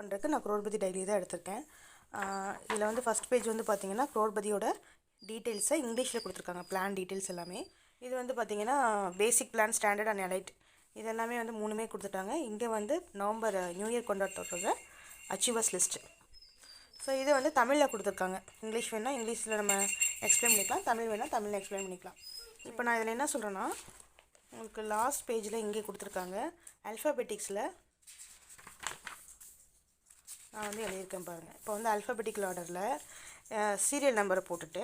பண்ணுறதுக்கு நான் crorepati diary தான் எடுத்திருக்கேன். இதில் வந்து ஃபஸ்ட் பேஜ் வந்து பார்த்திங்கன்னா crorepatiயோட டீட்டெயில்ஸை இங்கிலீஷில் கொடுத்துருக்காங்க. பிளான் டீட்டெயில்ஸ் எல்லாமே. இது வந்து பார்த்திங்கன்னா basic plan, standard and elite இது எல்லாமே வந்து 3மே கொடுத்துட்டாங்க. இங்கே வந்து நவம்பர் நியூ இயர் கொண்டாடுறதோட அச்சீவர்ஸ் லிஸ்ட்டு. ஸோ இது வந்து தமிழில் கொடுத்துருக்காங்க. இங்கிலீஷ் வேணால் இங்கிலீஷில் நம்ம எக்ஸ்பிளைன் பண்ணிக்கலாம், தமிழ் வேணால் தமிழில் எக்ஸ்பிளைன் பண்ணிக்கலாம். இப்போ நான் இதில் என்ன சொல்கிறேன்னா, உங்களுக்கு லாஸ்ட் பேஜில் இங்கே கொடுத்துருக்காங்க. அல்ஃபாபெட்டிக்ஸில் நான் வந்து எழுதியிருக்கேன் பாருங்கள். இப்போ வந்து அல்ஃபாபெட்டிக்கல் ஆர்டரில் சீரியல் நம்பரை போட்டுட்டு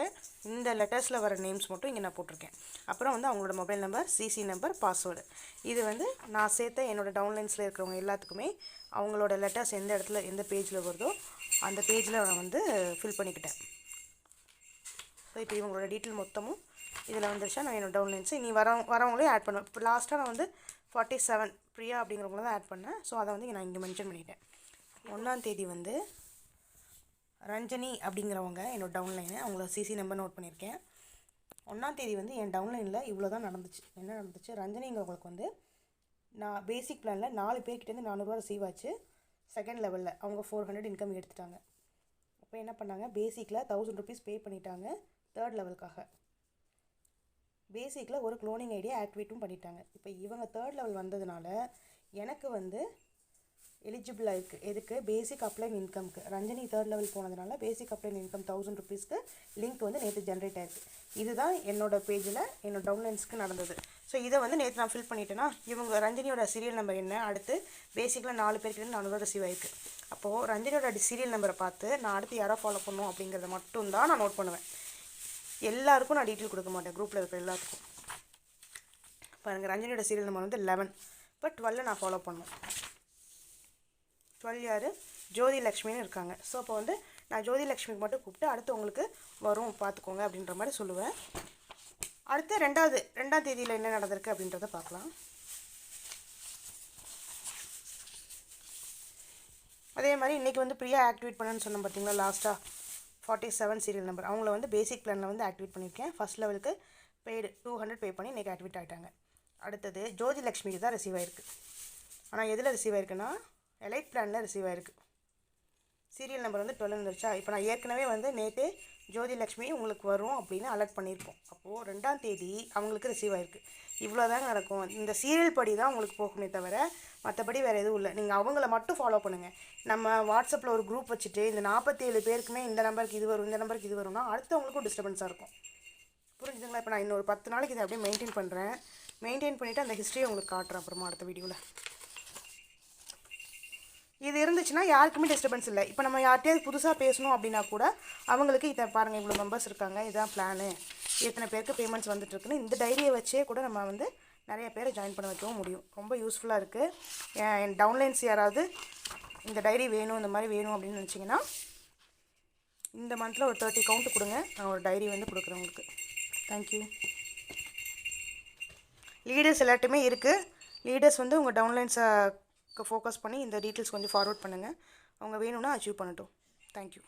இந்த லெட்டர்ஸில் வர நேம்ஸ் மட்டும் இங்கே நான் போட்டிருக்கேன். அப்புறம் வந்து அவங்களோட mobile number, CC number, password. இது வந்து நான் சேர்த்த என்னோடய டவுன்லைன்ஸில் இருக்கிறவங்க எல்லாத்துக்குமே அவங்களோட லெட்டர்ஸ் எந்த இடத்துல எந்த பேஜில் வருதோ அந்த பேஜில் நான் வந்து ஃபில் பண்ணிக்கிட்டேன். ஸோ இப்போ இவங்களோட டீட்டெயில் மொத்தமும் இதில் வந்துருச்சா, நான் என்னோடய டவுன்லைன்ஸு இனி வரவங்களையும் ஆட் பண்ணுவேன். இப்போ லாஸ்ட்டாக நான் வந்து 47 பிரியா அப்படிங்கிறவங்கள தான் ஆட் பண்ணேன். ஸோ அதை வந்து நான் இங்கே மென்ஷன் பண்ணிட்டேன். 1ஆம் தேதி வந்து ரஞ்சனி அப்படிங்கிறவங்க என்னோடய டவுன்லைனு, அவங்கள சிசி நம்பர் நோட் பண்ணியிருக்கேன். 1ஆம் தேதி வந்து என் டவுன்லைனில் இவ்வளோ தான் நடந்துச்சு. என்ன நடந்துச்சு, ரஞ்சனிங்கிறவங்களுக்கு வந்து நான் பேசிக் பிளானில் 4 பேர்கிட்டேருந்து 400 ரூபா ரிசீவ் ஆச்சு. செகண்ட் லெவலில் அவங்க 400 இன்கம் எடுத்துட்டாங்க. அப்போ என்ன பண்ணாங்க, பேசிக்கில் 1000 ருபீஸ் பே பண்ணிட்டாங்க. தேர்ட் லெவலுக்காக பேசிக்கில் ஒரு க்ளோனிங் ஐடியா ஆக்டிவேட்டும் பண்ணிட்டாங்க. இப்போ இவங்க தேர்ட் லெவல் வந்ததுனால எனக்கு வந்து எலிஜிபிளாக இருக்குது. எதுக்கு, பேசிக் அப்ளைன் இன்கம்க்கு. ரஞ்சனி தேர்ட் லெவல் போனதுனால பேசிக் அப்ளைன் இன்கம் 1000 ருபீஸ்க்கு லிங்க் வந்து நேற்று ஜென்ரேட் ஆயிருக்கு. இதுதான் என்னோடய பேஜில் என்னோடய டவுன்லைன்ஸ்க்கு நடந்தது. ஸோ இதை வந்து நேற்று நான் ஃபில் பண்ணிட்டேன்னா, இவங்க ரஞ்சனியோட சீரியல் நம்பர் என்ன, அடுத்து பேசிக்கில் 4 பேருக்கு 400 ரிசீவ் ஆயிருக்கு. அப்போது ரஞ்சனியோட சீரியல் நம்பரை பார்த்து நான் அடுத்து யாரோ ஃபாலோ பண்ணணும் அப்படிங்கிறத மட்டும்தான் நான் நோட் பண்ணுவேன். எல்லாருக்கும் நான் டீட்டெயில் கொடுக்க மாட்டேன். குரூப்பில் இருக்கிற எல்லாத்துக்கும். பாருங்கள், ரஞ்சனியோட சீரியல் நம்பர் வந்து 11. இப்போ 12 நான் ஃபாலோ பண்ணணும். 12 யார், ஜோதி லக்ஷ்மின்னு இருக்காங்க. ஸோ அப்போ வந்து நான் ஜோதி லக்ஷ்மிக்கு மட்டும் கூப்பிட்டு அடுத்து உங்களுக்கு வரும் பார்த்துக்கோங்க அப்படின்ற மாதிரி சொல்லுவேன். அடுத்து 2ஆம் தேதியில் என்ன நடந்திருக்கு அப்படின்றத பார்க்கலாம். அதே மாதிரி இன்றைக்கி வந்து பிரியா ஆக்டிவேட் பண்ணுன்னு சொன்னேன் பார்த்தீங்களா, லாஸ்ட்டாக 47 சீரியல் நம்பர். அவங்கள வந்து பேசிக் பிளானில் வந்து ஆக்டிவேட் பண்ணியிருக்கேன். ஃபஸ்ட் லெவலுக்கு பெய்டு 200 பே பண்ணி இன்றைக்கி ஆக்டிவேட் ஆகிட்டாங்க. அடுத்தது ஜோதி லக்ஷ்மிக்கு தான் ரிசீவ் ஆகிருக்கு. ஆனால் எதில் ரிசீவ் ஆகிருக்குன்னா எலைட் பிளானில் ரிசீவ் ஆகிருக்கு. சீரியல் நம்பர் வந்து 12 வந்துருச்சா. இப்போ நான் ஏற்கனவே வந்து நேற்று ஜோதி லக்ஷ்மி உங்களுக்கு வரும் அப்படின்னு அலர்ட் பண்ணியிருப்போம். அப்போது 2ஆம் தேதி அவங்களுக்கு ரிசீவ் ஆகிருக்கு. இவ்வளோ தாங்க நடக்கும். இந்த சீரியல் படி தான் உங்களுக்கு போகுமே தவிர மற்றபடி வேறு எதுவும் இல்லை. நீங்கள் அவங்கள மட்டும் ஃபாலோ பண்ணுங்கள். நம்ம வாட்ஸ்அப்பில் ஒரு குரூப் வச்சுட்டு இந்த 47 பேருக்குமே இந்த நம்பருக்கு இது வரும், இந்த நம்பருக்கு இது வரும்னா அடுத்தவங்களுக்கும் டிஸ்டர்பன்ஸாக இருக்கும். புரிஞ்சுதுங்களா. இப்போ நான் இன்னொரு 10 நாளைக்கு இதை அப்படியே மெயின்டைன் பண்ணுறேன். மெயின்டைன் பண்ணிவிட்டு அந்த ஹிஸ்ட்ரியை உங்களுக்கு காட்டுறேன் அப்புறமா அடுத்த வீடியோவில். இது இருந்துச்சுன்னா யாருக்குமே டிஸ்டர்பன்ஸ் இல்லை. இப்போ நம்ம யார்கிட்டயாவது புதுசாக பேசணும் அப்படின்னா கூட அவங்களுக்கு இதை பாருங்கள், இவ்வளோ மெம்பர்ஸ் இருக்காங்க, இதுதான் பிளானு, எத்தனை பேருக்கு பேமெண்ட்ஸ் வந்துட்டுருக்குன்னு இந்த டைரியை வச்சே கூட நம்ம வந்து நிறைய பேரை ஜாயின் பண்ண வைக்கவும் முடியும். ரொம்ப யூஸ்ஃபுல்லாக இருக்குது. என் டவுன்லைன்ஸ் யாராவது இந்த டைரி வேணும், இந்த மாதிரி வேணும் அப்படின்னு நினச்சிங்கன்னா இந்த மந்தில் ஒரு 30 கவுண்ட் கொடுங்க. நான் ஒரு டைரி வந்து கொடுக்குறேன் உங்களுக்கு. தேங்க்யூ. லீடர்ஸ் எல்லார்ட்டுமே இருக்குது. லீடர்ஸ் வந்து உங்கள் டவுன்லைன்ஸை ஃபோக்கஸ் பண்ணி இந்த டீட்டெயில்ஸ் கொஞ்சம் ஃபார்வர்ட் பண்ணுங்கள். அவங்க வேணும்னா அச்சீவ் பண்ணட்டும். தேங்க்யூ.